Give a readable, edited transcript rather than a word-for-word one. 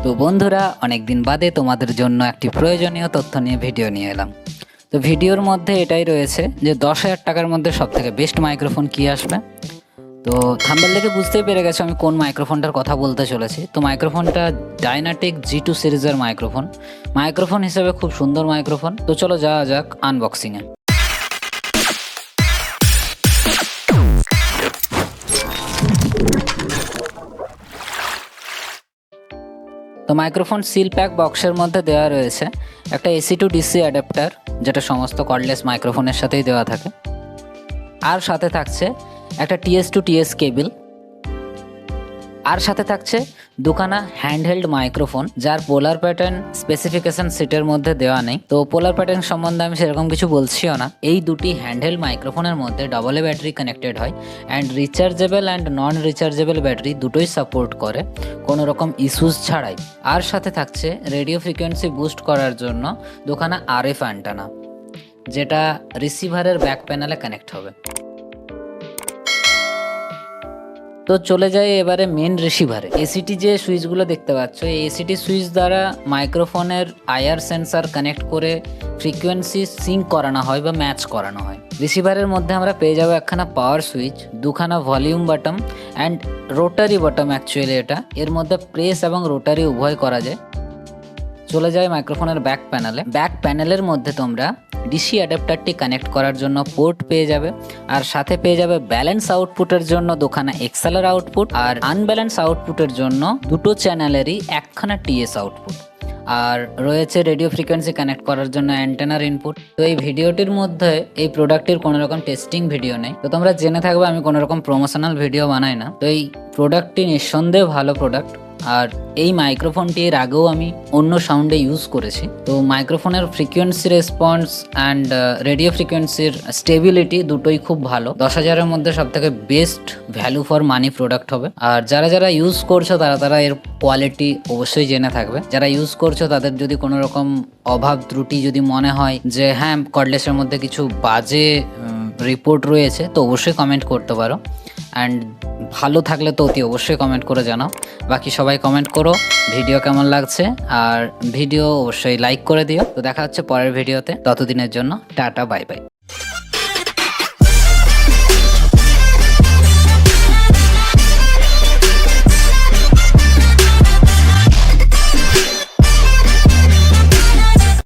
তো বন্ধুরা, অনেকদিন বাদে তোমাদের জন্য একটি প্রয়োজনীয় তথ্য নিয়ে ভিডিও নিয়ে এলাম। তো ভিডিওর মধ্যে এটাই রয়েছে যে 10,000 টাকার মধ্যে সবথেকে বেস্ট মাইক্রোফোন কি আসবে। তো থাম্বনেল দেখে বুঝতেই পেরে গেছো আমি কোন মাইক্রোফোনটার কথা বলতে চলেছি। তো মাইক্রোফোনটা ডাইনাটেক G2 সিরিজের মাইক্রোফোন হিসেবে খুব সুন্দর মাইক্রোফোন। তো চলো যাওয়া যাক আনবক্সিংয়ে। তো মাইক্রোফোন সিল প্যাক বক্সের মধ্যে দেওয়া রয়েছে একটা AC to DC অ্যাডাপ্টার, যেটা সমস্ত কর্ডলেস মাইক্রোফোনের সাথেই দেওয়া থাকে। আর সাথে থাকছে একটা TS to TS কেবল। আর সাথে থাকছে দুখানা হ্যান্ডহেল্ড মাইক্রোফোন, যার পোলার প্যাটার্ন স্পেসিফিকেশন সিটের মধ্যে দেওয়া নেই। তো পোলার প্যাটার্ন সম্বন্ধে আমি সেরকম কিছু বলছিও না। এই দুটি হ্যান্ডহেল্ড মাইক্রোফোনের মধ্যে AA ব্যাটারি কানেক্টেড হয় and rechargeable and non rechargeable battery দুটোই সাপোর্ট করে কোনো রকম ইস্যুস ছাড়াই। আর সাথে থাকছে রেডিও ফ্রিকোয়েন্সি বুস্ট করার জন্য দুখানা RF অ্যান্টেনা, যেটা রিসিভারের ব্যাক প্যানেলে কানেক্ট হবে। তো চলে যাই এবারে মেন রিসিভারে। এসিটি যে সুইচগুলো দেখতে পাচ্ছ, এই এসিটি সুইচ দ্বারা মাইক্রোফোনের IR সেন্সার কানেক্ট করে ফ্রিকোয়েন্সি সিঙ্ক করানো হয় বা ম্যাচ করানো হয়। রিসিভারের মধ্যে আমরা পেয়ে যাবো একখানা পাওয়ার সুইচ, দুখানা volume button and rotary bottom. Actually এটা এর মধ্যে প্রেস এবং রোটারি উভয় করা যায়। চলে যায় মাইক্রোফোনের ব্যাক প্যানেলের মধ্যে তোমরা DC অ্যাডাপ্টারটি কানেক্ট করার জন্য পোর্ট পেয়ে যাবে, আর সাথে পেয়ে যাবে ব্যালেন্স আউটপুটের জন্য দুখানা XLR আউটপুট, আর আনব্যালেন্স আউটপুটের জন্য দুটো চ্যানেলেরই একখানা TS আউটপুট, আর রয়েছে রেডিও ফ্রিকোয়েন্সি কানেক্ট করার জন্য অ্যান্টেনার ইনপুট। তো এই ভিডিওটির মধ্যে এই প্রোডাক্টটির কোনো রকম টেস্টিং ভিডিও নেই। তো তোমরা জেনে থাকবে আমি কোনো রকম প্রমোশনাল ভিডিও বানাই না। তো এই প্রোডাক্টটি নিঃসন্দেহে ভালো প্রোডাক্ট। আর এই মাইক্রোফোনটি এর আগেও আমি অন্য সাউন্ডে ইউজ করেছি। তো মাইক্রোফোনের ফ্রিকোয়েন্সি রেসপন্স অ্যান্ড রেডিও ফ্রিকোয়েন্সির স্টেবিলিটি দুটোই খুব ভালো। 10,000-এর মধ্যে সবথেকে best value for money product হবে। আর যারা ইউজ করছো তারা এর কোয়ালিটি অবশ্যই জেনে থাকবে। যারা ইউজ করছো তাদের যদি কোনো রকম অভাব ত্রুটি যদি মনে হয় যে হ্যাঁ কর্ডলেসের মধ্যে কিছু বাজে রিপোর্ট রয়েছে, তো অবশ্যই কমেন্ট করতে পারো। অ্যান্ড ভালো থাকলে তো অতি অবশ্যই কমেন্ট করে জানাও। বাকি সবাই কমেন্ট করো ভিডিও কেমন লাগছে, আর ভিডিও অবশ্যই লাইক করে দিও। তো দেখা হচ্ছে পরের ভিডিওতে। ততদিনের জন্য টাটা, বাই বাই।